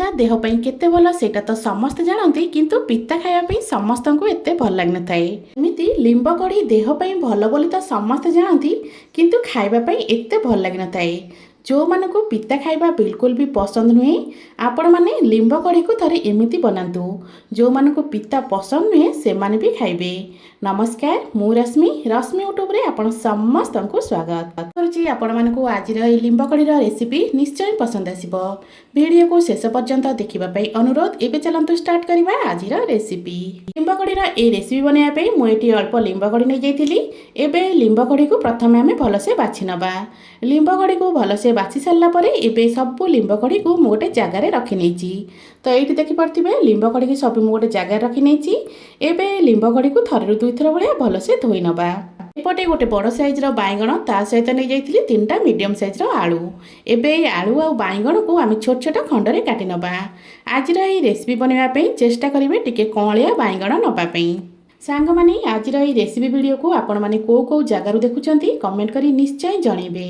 पिता देह ପାଇଁ କେତେ ଭଲ ସେଇଟା ତ ସମସ୍ତେ ଜାଣନ୍ତି, କିନ୍ତୁ ପିତା ଖାଇବା ପାଇଁ ସମସ୍ତଙ୍କୁ ଏତେ ଭଲ ଲାଗିନଥାଏ। ଏମିତି ଲିମ୍ବ କଢ଼ି ଦେହ ପାଇଁ ଭଲ ବୋଲି ତ ସମସ୍ତେ ଜାଣନ୍ତି, କିନ୍ତୁ ଖାଇବା ପାଇଁ ଏତେ ଭଲ ଲାଗିନଥାଏ। ଯେଉଁମାନଙ୍କୁ ପିତା ଖାଇବା ବିଲକୁଲ ବି ପସନ୍ଦ ନୁହେଁ, ଆପଣମାନେ ଲିମ୍ବ କଢ଼ିକୁ ଥରେ ଏମିତି ବନାନ୍ତୁ। ଯେଉଁମାନଙ୍କୁ ପିତା ପସନ୍ଦ ନୁହେଁ ସେମାନେ ବି ଖାଇବେ। ନମସ୍କାର, ମୁଁ ରଶ୍ମି ୟୁଟ୍ୟୁବରେ ଆପଣ ସମସ୍ତଙ୍କୁ ସ୍ୱାଗତ କରୁଛି। ଆପଣମାନଙ୍କୁ ଆଜିର ଏହି ଲିମ୍ବ କଢ଼ିର ରେସିପି ନିଶ୍ଚୟ ପସନ୍ଦ ଆସିବ। ଭିଡ଼ିଓକୁ ଶେଷ ପର୍ଯ୍ୟନ୍ତ ଦେଖିବା ପାଇଁ ଅନୁରୋଧ। ଏବେ ଚାଲନ୍ତୁ ଷ୍ଟାର୍ଟ କରିବା ଆଜିର ରେସିପି। ଲିମ୍ବ କଢ଼ିର ଏହି ରେସିପି ବନାଇବା ପାଇଁ ମୁଁ ଏଠି ଅଳ୍ପ ଲିମ୍ବ କଢ଼ି ନେଇଯାଇଥିଲି। ଏବେ ଲିମ୍ବ କଢ଼ିକୁ ପ୍ରଥମେ ଆମେ ଭଲସେ ବାଛି ନେବା। ଲିମ୍ବ କଢ଼ିକୁ ଭଲସେ ବାଛି ସାରିଲା ପରେ ଏବେ ସବୁ ଲିମ୍ବ କଢ଼ିକୁ ମୁଁ ଗୋଟେ ଜାଗାରେ ରଖିନେଇଛି। ତ ଏଇଠି ଦେଖିପାରୁଥିବେ ଲିମ୍ବ କଢ଼ିକି ସବୁ ମୁଁ ଗୋଟେ ଜାଗାରେ ରଖିନେଇଛି। ଏବେ ଲିମ୍ବ କଢ଼ିକୁ ଥରେରୁ ଦୁଇଥର ଭଳିଆ ଭଲସେ ଧୋଇ ନେବା। ଏପଟେ ଗୋଟେ ବଡ଼ ସାଇଜ୍ର ବାଇଗଣ, ତା ସହିତ ନେଇଯାଇଥିଲି 3ଟା ମିଡ଼ିୟମ୍ ସାଇଜ୍ର ଆଳୁ। ଏବେ এই ଆଳୁ ଆଉ ବାଇଗଣକୁ ଆମେ ଛୋଟ ଛୋଟ ଖଣ୍ଡରେ କାଟି ନେବା। ଆଜିର ଏହି ରେସିପି ବନାଇବା ପାଇଁ ଚେଷ୍ଟା କରିବେ ଟିକେ କଅଁଳିଆ ବାଇଗଣ ନେବା ପାଇଁ। ସାଙ୍ଗମାନେ ଆଜିର ଏହି ରେସିପି ଭିଡ଼ିଓକୁ ଆପଣମାନେ କେଉଁ ଜାଗାରୁ ଦେଖୁଛନ୍ତି କମେଣ୍ଟ କରି ନିଶ୍ଚୟ ଜଣାଇବେ,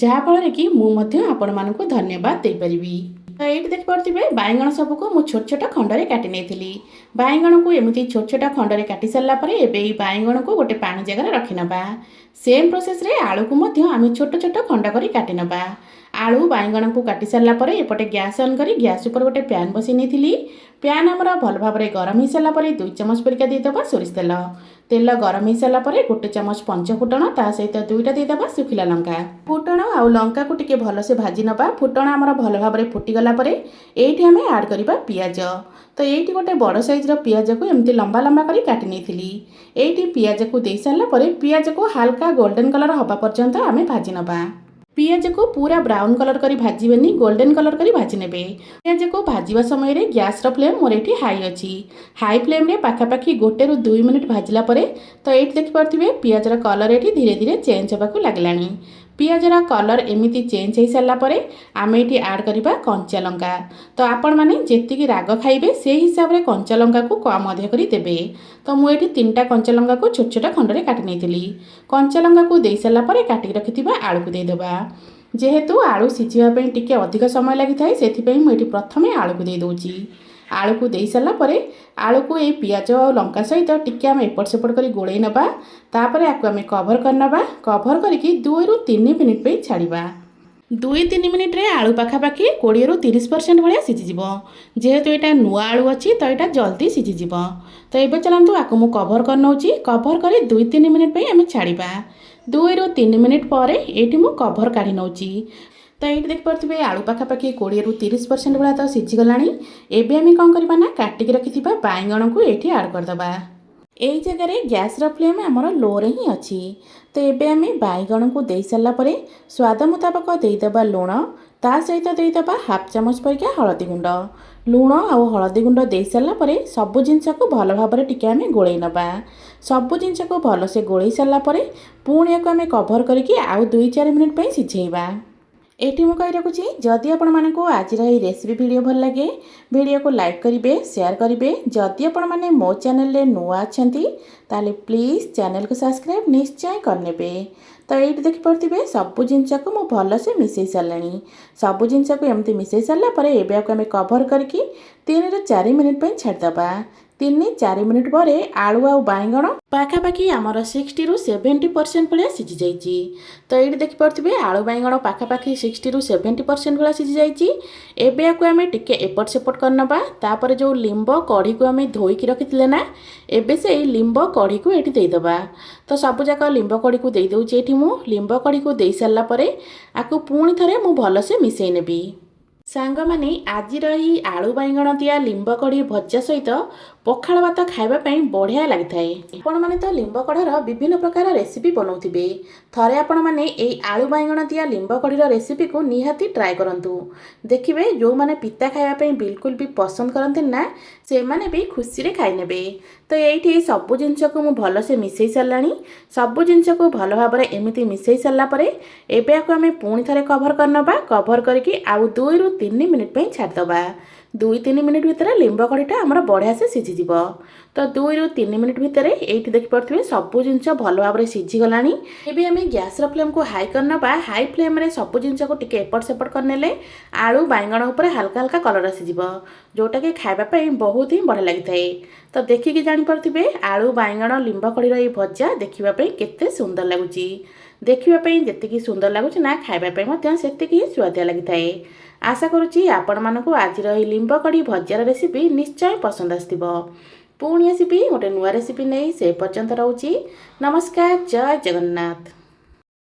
ଯାହାଫଳରେ କି ମୁଁ ମଧ୍ୟ ଆପଣମାନଙ୍କୁ ଧନ୍ୟବାଦ ଦେଇପାରିବି। ତ ଏଇଠି ଦେଖିପାରୁଥିବେ ବାଇଗଣ ସବୁକୁ ମୁଁ ଛୋଟ ଛୋଟ ଖଣ୍ଡରେ କାଟି ନେଇଥିଲି। ବାଇଗଣକୁ ଏମିତି ଛୋଟ ଛୋଟ ଖଣ୍ଡରେ କାଟି ସାରିଲା ପରେ ଏବେ এই ବାଇଗଣକୁ ଗୋଟେ ପାଣି ଜାଗାରେ ରଖିନେବା। ସେମ୍ ପ୍ରୋସେସ୍ରେ ଆଳୁକୁ ମଧ୍ୟ ଆମେ ଛୋଟ ଛୋଟ ଖଣ୍ଡ କରି କାଟି ନେବା। ଆଳୁ ବାଇଗଣକୁ କାଟି ସାରିଲା ପରେ ଏପଟେ ଗ୍ୟାସ୍ ଅନ୍ କରି ଗ୍ୟାସ୍ ଉପରେ ଗୋଟେ ପ୍ୟାନ୍ ବସାଇ ନେଇଥିଲି। ପ୍ୟାନ୍ ଆମର ଭଲ ଭାବରେ ଗରମ ହୋଇସାରିଲା ପରେ 2 ଚାମଚ ପରିକା ଦେଇଦେବା ସୋରିଷ ତେଲ। ତେଲ ଗରମ ହୋଇସାରିଲା ପରେ 1 ଚାମଚ ପଞ୍ଚ ଫୁଟଣ, ତା ସହିତ 2ଟା ଦେଇଦେବା ଶୁଖିଲା ଲଙ୍କା। ଫୁଟଣ ଆଉ ଲଙ୍କାକୁ ଟିକେ ଭଲସେ ଭାଜି ନେବା। ଫୁଟଣ ଆମର ଭଲ ଭାବରେ ଫୁଟିଗଲା ପରେ ଏଇଠି ଆମେ ଆଡ଼୍ କରିବା ପିଆଜ। ତ ଏଇଠି ଗୋଟେ ବଡ଼ ସାଇଜ୍ର ପିଆଜକୁ ଏମିତି ଲମ୍ବା ଲମ୍ବା କରି କାଟି ନେଇଥିଲି। ଏଇଠି ପିଆଜକୁ ଦେଇ ସାରିଲା ପରେ ପିଆଜକୁ ହାଲକା ଗୋଲ୍ଡେନ୍ କଲର୍ ହେବା ପର୍ଯ୍ୟନ୍ତ ଆମେ ଭାଜି ନେବା। ପିଆଜକୁ ପୁରା ବ୍ରାଉନ୍ କଲର୍ କରି ଭାଜିବେନି, ଗୋଲ୍ଡେନ୍ କଲର୍ କରି ଭାଜି ନେବେ। ପିଆଜକୁ ଭାଜିବା ସମୟରେ ଗ୍ୟାସ୍ର ଫ୍ଲେମ୍ ମୋର ଏଠି ହାଇ ଅଛି। ହାଇ ଫ୍ଲେମ୍ରେ ପାଖାପାଖି 1ରୁ 2 ମିନିଟ୍ ଭାଜିଲା ପରେ ତ ଏଇଠି ଦେଖିପାରୁଥିବେ ପିଆଜର କଲର୍ ଏଠି ଧୀରେ ଧୀରେ ଚେଞ୍ଜ ହେବାକୁ ଲାଗିଲାଣି। ପିଆଜର କଲର୍ ଏମିତି ଚେଞ୍ଜ ହୋଇସାରିଲା ପରେ ଆମେ ଏଠି ଆଡ଼୍ କରିବା କଞ୍ଚା ଲଙ୍କା। ତ ଆପଣମାନେ ଯେତିକି ରାଗ ଖାଇବେ ସେହି ହିସାବରେ କଞ୍ଚା ଲଙ୍କାକୁ କମ୍ ଅଧିକ କରି ଦେବେ। ତ ମୁଁ ଏଠି 3ଟା କଞ୍ଚା ଲଙ୍କାକୁ ଛୋଟ ଛୋଟ ଖଣ୍ଡରେ କାଟି ନେଇଥିଲି। କଞ୍ଚା ଲଙ୍କାକୁ ଦେଇ ସାରିଲା ପରେ କାଟିକି ରଖିଥିବା ଆଳୁକୁ ଦେଇଦେବା। ଯେହେତୁ ଆଳୁ ସିଝିବା ପାଇଁ ଟିକେ ଅଧିକ ସମୟ ଲାଗିଥାଏ, ସେଥିପାଇଁ ମୁଁ ଏଠି ପ୍ରଥମେ ଆଳୁକୁ ଦେଇଦେଉଛି। ଆଳୁକୁ ଦେଇ ସାରିଲା ପରେ ଆଳୁକୁ ଏଇ ପିଆଜ ଆଉ ଲଙ୍କା ସହିତ ଟିକେ ଆମେ ଏପଟ ସେପଟ କରି ଗୋଳେଇ ନେବା। ତାପରେ ଆକୁ ଆମେ କଭର୍ କରିନେବା। କଭର୍ କରିକି 2ରୁ 3 ମିନିଟ୍ ପାଇଁ ଛାଡ଼ିବା। 2-3 ମିନିଟ୍ରେ ଆଳୁ ପାଖାପାଖି 20ରୁ 30% ଭଳିଆ ସିଝିଯିବ। ଯେହେତୁ ଏଇଟା ନୂଆ ଆଳୁ ଅଛି ତ ଏଇଟା ଜଲ୍ଦି ସିଝିଯିବ। ତ ଏବେ ଚାଲନ୍ତୁ ଆକୁ ମୁଁ କଭର୍ କରିନେଉଛି। କଭର୍ କରି 2-3 ମିନିଟ୍ ପାଇଁ ଆମେ ଛାଡ଼ିବା। 2ରୁ 3 ମିନିଟ୍ ପରେ ଏଇଠି ମୁଁ କଭର୍ କାଢ଼ି ନେଉଛି। ତ ଏଇଠି ଦେଖିପାରୁଥିବେ ଆଳୁ ପାଖାପାଖି 20ରୁ 30% ଭଳିଆ ତ ସିଝିଗଲାଣି। ଏବେ ଆମେ କ'ଣ କରିବା ନା କାଟିକି ରଖିଥିବା ବାଇଗଣକୁ ଏଇଠି ଆଡ଼୍ କରିଦେବା। এই ଜାଗାରେ ଗ୍ୟାସ୍ର ଫ୍ଲେମ୍ ଆମର ଲୋରେ ହିଁ ଅଛି। ତ ଏବେ ଆମେ ବାଇଗଣକୁ ଦେଇ ସାରିଲା ପରେ ସ୍ୱାଦ ମୁତାବକ ଦେଇଦେବା ଲୁଣ, ତା ସହିତ ଦେଇଦେବା 1/2 ଚାମଚ ପରିକା ହଳଦୀ ଗୁଣ୍ଡ। ଲୁଣ ଆଉ ହଳଦୀ ଗୁଣ୍ଡ ଦେଇ ସାରିଲା ପରେ ସବୁ ଜିନିଷକୁ ଭଲ ଭାବରେ ଟିକେ ଆମେ ଗୋଳେଇ ନେବା। ସବୁ ଜିନିଷକୁ ଭଲସେ ଗୋଳେଇ ସାରିଲା ପରେ ପୁଣି ୟାକୁ ଆମେ କଭର୍ କରିକି ଆଉ 2-4 ମିନିଟ୍ ପାଇଁ ସିଝେଇବା। ଏଠି ମୁଁ କହି ରଖୁଛି, ଯଦି ଆପଣମାନଙ୍କୁ ଆଜିର ଏହି ରେସିପି ଭିଡ଼ିଓ ଭଲ ଲାଗେ ଭିଡ଼ିଓକୁ ଲାଇକ୍ କରିବେ, ସେୟାର କରିବେ। ଯଦି ଆପଣମାନେ ମୋ ଚ୍ୟାନେଲରେ ନୂଆ ଅଛନ୍ତି ତାହେଲେ ପ୍ଲିଜ୍ ଚ୍ୟାନେଲକୁ ସବସ୍କ୍ରାଇବ୍ ନିଶ୍ଚୟ କରିନେବେ। ତ ଏଇଠି ଦେଖିପାରୁଥିବେ ସବୁ ଜିନିଷକୁ ମୁଁ ଭଲସେ ମିଶାଇ ସାରିଲିଣି। ସବୁ ଜିନିଷକୁ ଏମିତି ମିଶାଇ ସାରିଲା ପରେ ଏବେ ଆକୁ ଆମେ କଭର୍ କରିକି 3ରୁ 4 ମିନିଟ୍ ପାଇଁ ଛାଡ଼ିଦେବା। 3-4 ମିନିଟ୍ ପରେ ଆଳୁ ଆଉ ବାଇଗଣ ପାଖାପାଖି ଆମର 60ରୁ 70% ଭଳିଆ ସିଝିଯାଇଛି। ତ ଏଇଠି ଦେଖିପାରୁଥିବେ ଆଳୁ ବାଇଗଣ ପାଖାପାଖି 60ରୁ 70% ଭଳିଆ ସିଝିଯାଇଛି। ଏବେ ଆକୁ ଆମେ ଟିକେ ଏପଟ ସେପଟ କରିନେବା। ତାପରେ ଯେଉଁ ଲିମ୍ବ କଢ଼ିକୁ ଆମେ ଧୋଇକି ରଖିଥିଲେ ନା, ଏବେ ସେଇ ଲିମ୍ବ କଢ଼ିକୁ ଏଠି ଦେଇଦେବା। ତ ସବୁଯାକ ଲିମ୍ବ କଢ଼ିକୁ ଦେଇଦେଉଛି ଏଠି ମୁଁ। ଲିମ୍ବ କଢ଼ିକୁ ଦେଇ ସାରିଲା ପରେ ଆକୁ ପୁଣି ଥରେ ମୁଁ ଭଲସେ ମିଶାଇ ନେବି। ସାଙ୍ଗମାନେ ଆଜିର ଏହି ଆଳୁ ବାଇଗଣ ଦିଆ ଲିମ୍ବ କଢ଼ି ଭଜା ସହିତ ପଖାଳ ଭାତ ଖାଇବା ପାଇଁ ବଢ଼ିଆ ଲାଗିଥାଏ। ଆପଣମାନେ ତ ଲିମ୍ବ କଢ଼ର ବିଭିନ୍ନ ପ୍ରକାର ରେସିପି ବନାଉଥିବେ। ଥରେ ଆପଣମାନେ ଏହି ଆଳୁ ବାଇଗଣ ଦିଆ ଲିମ୍ବ କଢ଼ିର ରେସିପିକୁ ନିହାତି ଟ୍ରାଏ କରନ୍ତୁ। ଦେଖିବେ ଯେଉଁମାନେ ପିତା ଖାଇବା ପାଇଁ ବିଲକୁଲ ବି ପସନ୍ଦ କରନ୍ତିନି ନା, ସେମାନେ ବି ଖୁସିରେ ଖାଇନେବେ। ତ ଏଇଠି ସବୁ ଜିନିଷକୁ ମୁଁ ଭଲସେ ମିଶାଇ ସାରିଲାଣି। ସବୁ ଜିନିଷକୁ ଭଲ ଭାବରେ ଏମିତି ମିଶାଇ ସାରିଲା ପରେ ଏବେ ଆକୁ ଆମେ ପୁଣି ଥରେ କଭର୍ କରିନେବା। କଭର୍ କରିକି ଆଉ 2ରୁ 3 ମିନିଟ୍ ପାଇଁ ଛାଡ଼ିଦେବା। 2-3 ମିନିଟ୍ ଭିତରେ ଲିମ୍ବ କଢ଼ିଟା ଆମର ବଢ଼ିଆ ସେ ସିଝି ସିଝିଯିବ। ତ 2 ରୁ 3 ମିନିଟ୍ ଭିତରେ ଏଇଠି ଦେଖିପାରୁଥିବେ ସବୁ ଜିନିଷ ଭଲ ଭାବରେ ସିଝିଗଲାଣି। ଏବେ ଆମେ ଗ୍ୟାସ୍ର ଫ୍ଲେମ୍କୁ ହାଇ କରିନେବା। ହାଇ ଫ୍ଲେମ୍ରେ ସବୁ ଜିନିଷକୁ ଟିକେ ଏପଟ ସେପଟ କରିନେଲେ ଆଳୁ ବାଇଗଣ ଉପରେ ହାଲକା ହାଲକା କଲର୍ ଆସିଯିବ, ଯେଉଁଟାକି ଖାଇବା ପାଇଁ ବହୁତ ହିଁ ବଢ଼ିଆ ଲାଗିଥାଏ। ତ ଦେଖିକି ଜାଣିପାରୁଥିବେ ଆଳୁ ବାଇଗଣ ଲିମ୍ବ କଢ଼ିର ଏଇ ଭଜା ଦେଖିବା ପାଇଁ କେତେ ସୁନ୍ଦର ଲାଗୁଛି। ଦେଖିବା ପାଇଁ ଯେତିକି ସୁନ୍ଦର ଲାଗୁଛି ନା ଖାଇବା ପାଇଁ ମଧ୍ୟ ସେତିକି ହିଁ ସୁଆଦିଆ ଲାଗିଥାଏ। ଆଶା କରୁଛି ଆପଣମାନଙ୍କୁ ଆଜିର ଏହି ଲିମ୍ବ କଢ଼ି ଭଜାର ରେସିପି ନିଶ୍ଚୟ ପସନ୍ଦ ଆସିଥିବ। ପୁଣି ଆସିବି ଗୋଟେ ନୂଆ ରେସିପି ନେଇ, ସେ ପର୍ଯ୍ୟନ୍ତ ରହୁଛି ନମସ୍କାର, ଜୟ ଜଗନ୍ନାଥ।